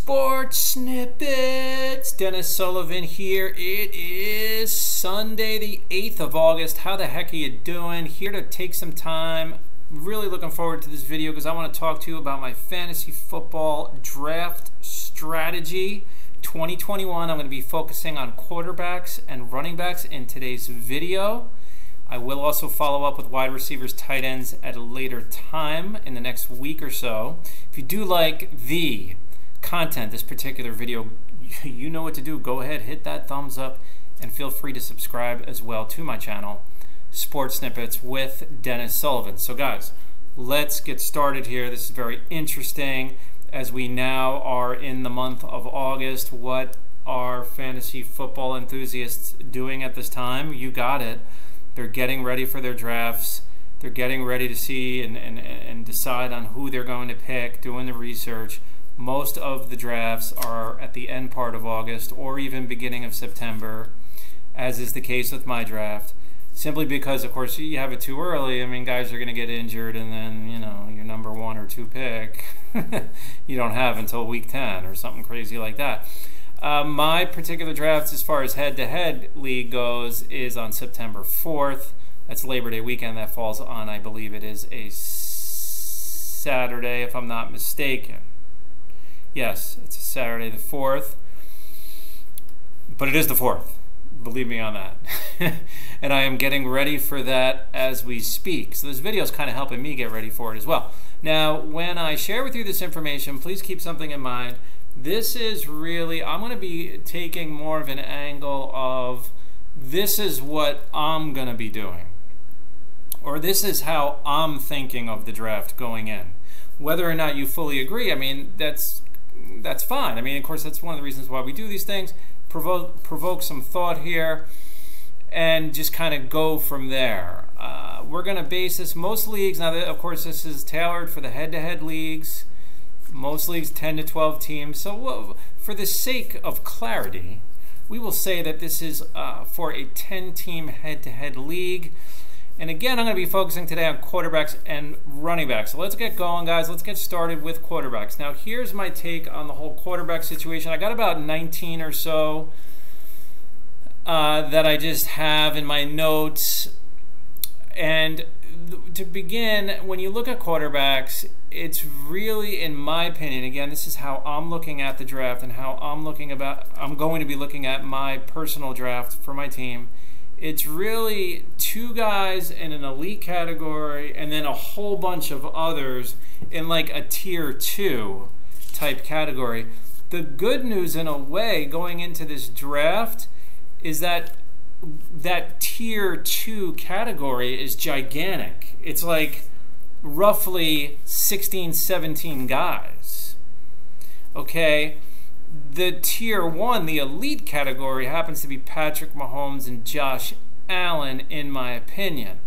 Sports Snippets. Dennis Sullivan here. It is Sunday the 8th of August. How the heck are you doing? Here to take some time. Really looking forward to this video because I want to talk to you about my fantasy football draft strategy 2021. I'm going to be focusing on quarterbacks and running backs in today's video. I will also follow up with wide receivers, tight ends at a later time in the next week or so. If you do like the content, this particular video, you know what to do. Go ahead, hit that thumbs up, and feel free to subscribe as well to my channel, Sports Snippets with Dennis Sullivan. So guys, let's get started here. This is very interesting as we now are in the month of August. What are fantasy football enthusiasts doing at this time? You got it. They're getting ready for their drafts. They're getting ready to see and decide on who they're going to pick, doing the research. Most of the drafts are at the end part of August or even beginning of September, as is the case with my draft. Simply because, of course, you have it too early. I mean, guys are going to get injured, and then, you know, your number 1 or 2 pick, you don't have until week 10 or something crazy like that. My particular draft, as far as head-to-head league goes, is on September 4th. That's Labor Day weekend. That falls on, I believe it is a Saturday, if I'm not mistaken. Yes, it's a Saturday the 4th. But it is the 4th. Believe me on that. And I am getting ready for that as we speak. So this video is kind of helping me get ready for it as well. Now, when I share with you this information, please keep something in mind. This is really, I'm going to be taking more of an angle of this is what I'm going to be doing. Or this is how I'm thinking of the draft going in. Whether or not you fully agree, I mean, that's fine. I mean, of course, that's one of the reasons why we do these things. Provoke some thought here and just kind of go from there. We're going to base this, most leagues, now of course this is tailored for the head-to-head leagues. Most leagues 10 to 12 teams. So for the sake of clarity, we will say that this is for a 10-team head-to-head league. And again, I'm going to be focusing today on quarterbacks and running backs. So let's get going, guys. Let's get started with quarterbacks. Now, here's my take on the whole quarterback situation. I got about 19 or so that I just have in my notes. And to begin, when you look at quarterbacks, it's really, in my opinion, again, this is how I'm looking at the draft and how I'm going to be looking at my personal draft for my team. It's really 2 guys in an elite category and then a whole bunch of others in like a tier 2 type category. The good news, in a way, going into this draft is that that tier 2 category is gigantic. It's like roughly 16, 17 guys. Okay? The tier 1, the elite category, happens to be Patrick Mahomes and Josh Allen, in my opinion.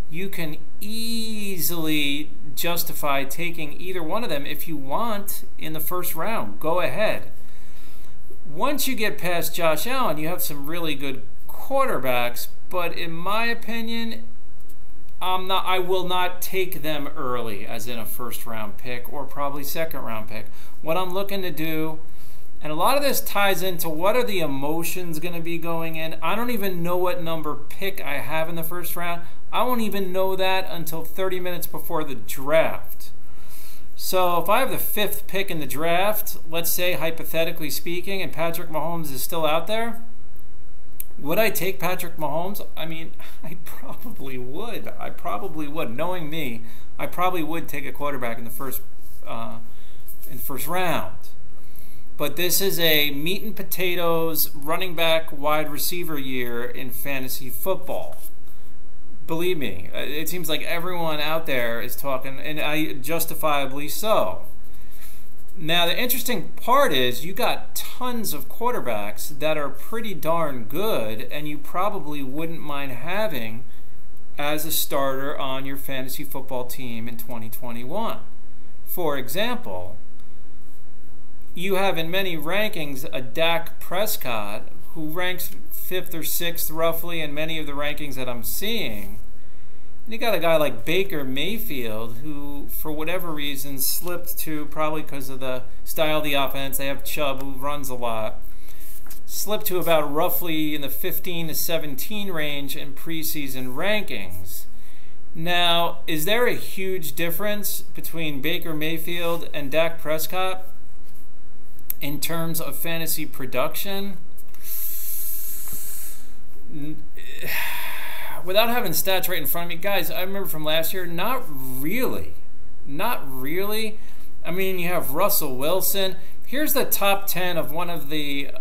You can easily justify taking either one of them if you want in the first round. Go ahead. Once you get past Josh Allen, you have some really good quarterbacks, but in my opinion, I will not take them early as in a first round pick or probably second round pick. What I'm looking to do, and a lot of this ties into what are the emotions going to be going in. I don't even know what number pick I have in the first round. I won't even know that until 30 minutes before the draft. So if I have the 5th pick in the draft, let's say hypothetically speaking, and Patrick Mahomes is still out there, would I take Patrick Mahomes? I mean, I probably would. I probably would. Knowing me, I probably would take a quarterback in the first round. But this is a meat and potatoes running back wide receiver year in fantasy football. Believe me, it seems like everyone out there is talking, and justifiably so. Now, the interesting part is you got tons of quarterbacks that are pretty darn good and you probably wouldn't mind having as a starter on your fantasy football team in 2021. For example, you have in many rankings a Dak Prescott who ranks 5th or 6th roughly in many of the rankings that I'm seeing. And you got a guy like Baker Mayfield, who, for whatever reason, slipped to, probably because of the style of the offense, they have Chubb, who runs a lot, slipped to about roughly in the 15 to 17 range in preseason rankings. Now, is there a huge difference between Baker Mayfield and Dak Prescott in terms of fantasy production? Without having stats right in front of me, guys, I remember from last year, not really. Not really. I mean, you have Russell Wilson. Here's the top 10 of one of the,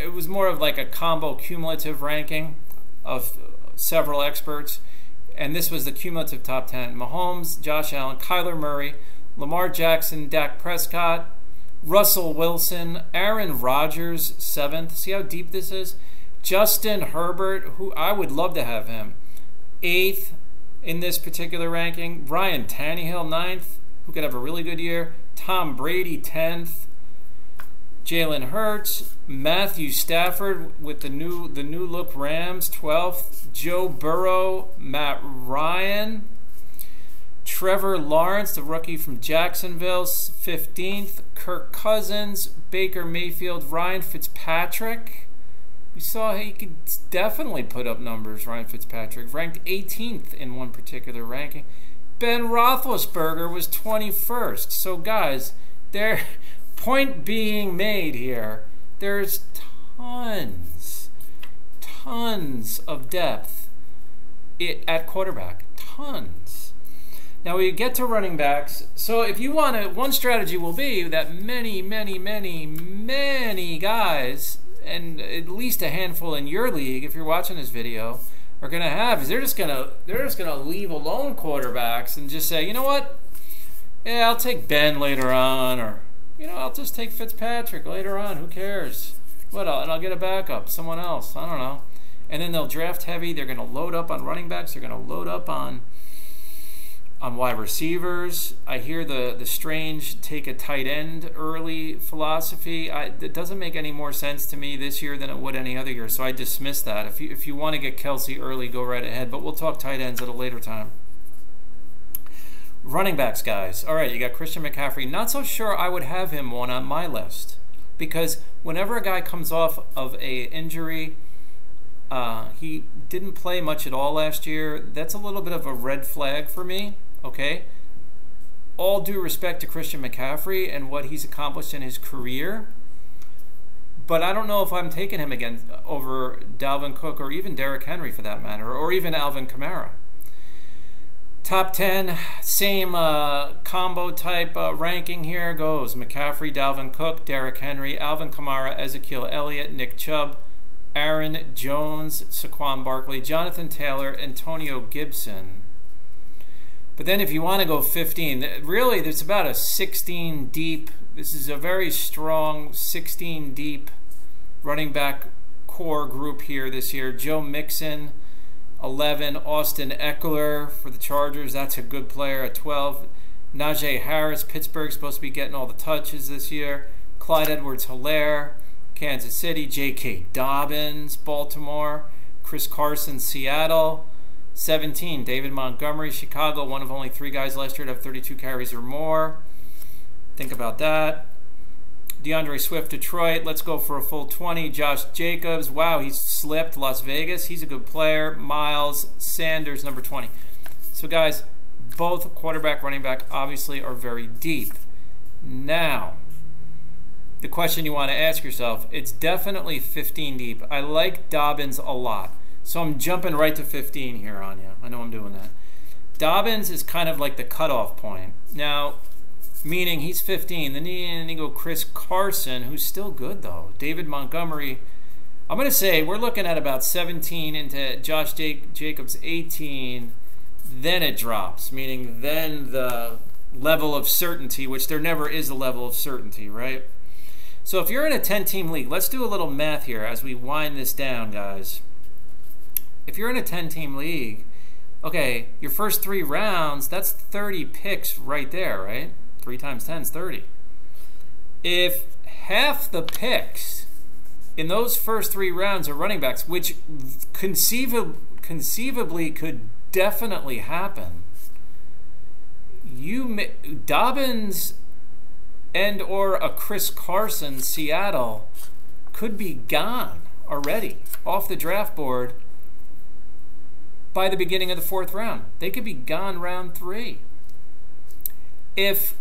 it was more of like a combo cumulative ranking of several experts. And this was the cumulative top 10. Mahomes, Josh Allen, Kyler Murray, Lamar Jackson, Dak Prescott, Russell Wilson, Aaron Rodgers, 7th. See how deep this is? Justin Herbert, who I would love to have him, 8th in this particular ranking. Ryan Tannehill, 9th, who could have a really good year. Tom Brady, 10th. Jalen Hurts, Matthew Stafford with the new look Rams, 12th. Joe Burrow, Matt Ryan. Trevor Lawrence, the rookie from Jacksonville, 15th. Kirk Cousins, Baker Mayfield, Ryan Fitzpatrick. We saw he could definitely put up numbers, Ryan Fitzpatrick, ranked 18th in one particular ranking. Ben Roethlisberger was 21st. So, guys, point being made here, there's tons of depth at quarterback. Tons. Now, we get to running backs. So, if you want to, one strategy will be that many guys, and at least a handful in your league, if you're watching this video, are going to have is they're just gonna leave alone quarterbacks and just say, you know what? Yeah, I'll take Ben later on, or I'll just take Fitzpatrick later on. Who cares? And I'll get a backup, someone else. I don't know. And then they'll draft heavy. They're going to load up on running backs. They're going to load up on wide receivers. I hear the strange take a tight end early philosophy. It doesn't make any more sense to me this year than it would any other year, so I dismiss that. If you want to get Kelsey early, go right ahead, but we'll talk tight ends at a later time. Running backs, guys. All right, you got Christian McCaffrey. Not so sure I would have him one on my list, because whenever a guy comes off of a injury, he didn't play much at all last year. That's a little bit of a red flag for me. Okay, all due respect to Christian McCaffrey and what he's accomplished in his career, but I don't know if I'm taking him again over Dalvin Cook or even Derrick Henry for that matter, or even Alvin Kamara. Top 10, same combo type ranking here goes McCaffrey, Dalvin Cook, Derrick Henry, Alvin Kamara, Ezekiel Elliott, Nick Chubb, Aaron Jones, Saquon Barkley, Jonathan Taylor, Antonio Gibson. But then if you want to go 15, really there's about a 16 deep. This is a very strong 16 deep running back core group here this year. Joe Mixon, 11. Austin Eckler for the Chargers. That's a good player at 12. Najee Harris, Pittsburgh, supposed to be getting all the touches this year. Clyde Edwards-Helaire, Kansas City. J.K. Dobbins, Baltimore. Chris Carson, Seattle. 17, David Montgomery, Chicago, one of only 3 guys last year to have 32 carries or more. Think about that. DeAndre Swift, Detroit. Let's go for a full 20. Josh Jacobs. Wow, he's slipped. Las Vegas. He's a good player. Miles Sanders, number 20. So, guys, both quarterback, running back, obviously are very deep. Now, the question you want to ask yourself, it's definitely 15 deep. I like Dobbins a lot. So I'm jumping right to 15 here on you. I know I'm doing that. Dobbins is kind of like the cutoff point. Now, meaning he's 15. Then you go Chris Carson, who's still good, though. David Montgomery. I'm going to say we're looking at about 17 into Josh Jacobs 18. Then it drops, meaning then the level of certainty, which there never is a level of certainty, right? So if you're in a 10-team league, let's do a little math here as we wind this down, guys. If you're in a 10-team league, okay, your first 3 rounds, that's 30 picks right there, right? 3 times 10 is 30. If half the picks in those first 3 rounds are running backs, which conceivably could definitely happen. Dobbins and or a Chris Carson, Seattle, could be gone already off the draft board by the beginning of the 4th round. They could be gone round 3. If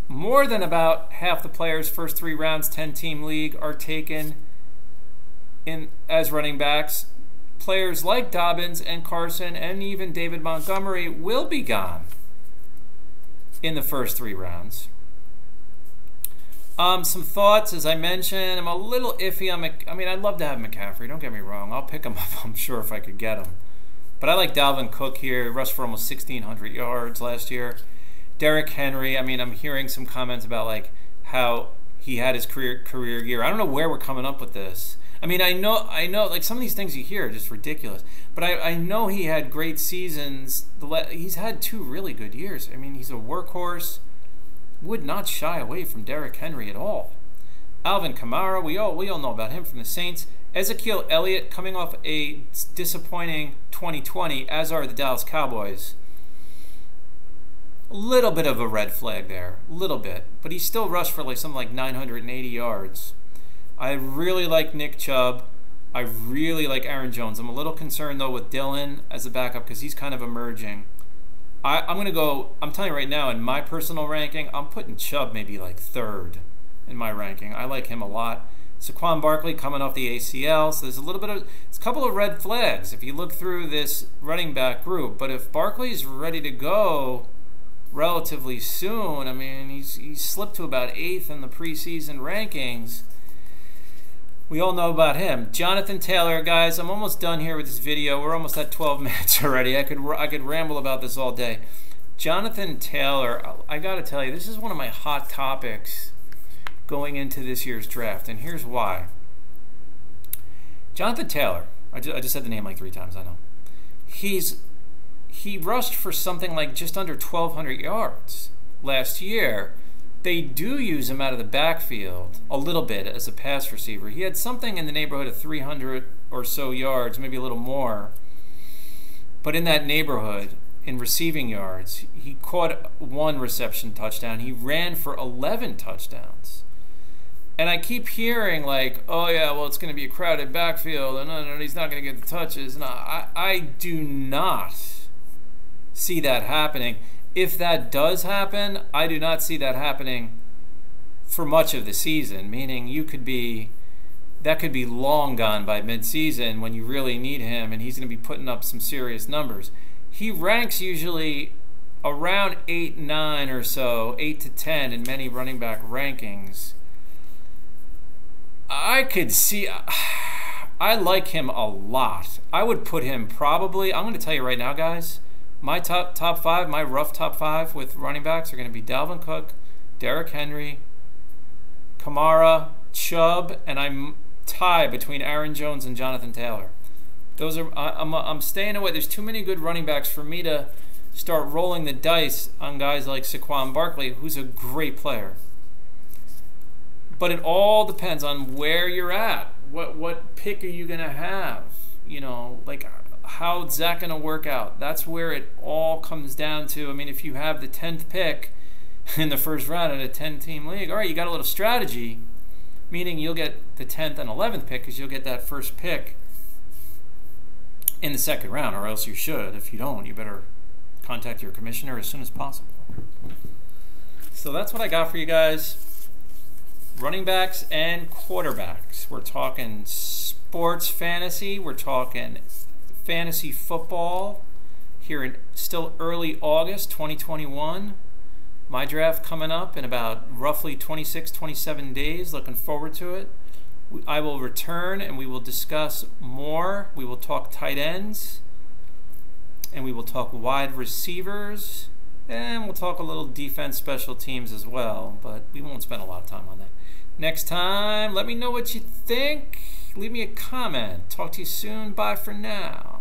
more than about half the players' first 3 rounds, 10-team league, are taken in as running backs, players like Dobbins and Carson and even David Montgomery will be gone in the first 3 rounds. Some thoughts, as I mentioned, I'm a little iffy on I'd love to have McCaffrey, don't get me wrong. I'll pick him up, I'm sure, if I could get him. But I like Dalvin Cook here. He rushed for almost 1,600 yards last year. Derrick Henry, I'm hearing some comments about like how he had his career year. I don't know where we're coming up with this. I know, like some of these things you hear are just ridiculous. But I know he had great seasons. He's had 2 really good years. He's a workhorse. Would not shy away from Derrick Henry at all. Alvin Kamara, we all know about him from the Saints. Ezekiel Elliott coming off a disappointing 2020, as are the Dallas Cowboys. A little bit of a red flag there, a little bit, but he still rushed for something like 980 yards. I really like Nick Chubb. I really like Aaron Jones. I'm a little concerned though with Dylan as a backup because he's kind of emerging. I'm going to go, I'm telling you right now, in my personal ranking, I'm putting Chubb maybe like 3rd in my ranking. I like him a lot. Saquon Barkley coming off the ACL, so there's a couple of red flags if you look through this running back group. But if Barkley's ready to go relatively soon, he's slipped to about 8th in the preseason rankings. We all know about him. Jonathan Taylor, guys, I'm almost done here with this video. We're almost at 12 minutes already. I could ramble about this all day. Jonathan Taylor, I got to tell you, this is one of my hot topics going into this year's draft, and here's why. Jonathan Taylor, I just said the name like 3 times, I know. He rushed for something like just under 1,200 yards last year. They do use him out of the backfield a little bit as a pass receiver. He had something in the neighborhood of 300 or so yards, maybe a little more. But in that neighborhood, in receiving yards, he caught 1 reception touchdown. He ran for 11 touchdowns. And I keep hearing like, oh yeah, well it's going to be a crowded backfield, and no, he's not going to get the touches. No, I do not see that happening. If that does happen, I do not see that happening for much of the season, meaning that could be long gone by midseason when you really need him, and he's going to be putting up some serious numbers. He ranks usually around 8, 9 or so, 8 to 10 in many running back rankings. I like him a lot. I would put him probably, I'm going to tell you right now, guys, my top 5, my rough top 5 with running backs are going to be Dalvin Cook, Derrick Henry, Kamara, Chubb, and I'm tied between Aaron Jones and Jonathan Taylor. Those are I'm staying away. There's too many good running backs for me to start rolling the dice on guys like Saquon Barkley, who's a great player. But it all depends on where you're at. What pick are you going to have? Like how's that going to work out? That's where it all comes down to. If you have the 10th pick in the first round in a 10-team league, all right, you got a little strategy, meaning you'll get the 10th and 11th pick because you'll get that first pick in the second round, or else you should. If you don't, you better contact your commissioner as soon as possible. So that's what I got for you guys. Running backs and quarterbacks. We're talking sports fantasy. We're talking fantasy football here in still early August 2021. My draft coming up in about roughly 26, 27 days. Looking forward to it. I will return and we will discuss more. We will talk tight ends and we will talk wide receivers and we'll talk a little defense, special teams as well, but we won't spend a lot of time on that. Next time, let me know what you think. Leave me a comment. Talk to you soon. Bye for now.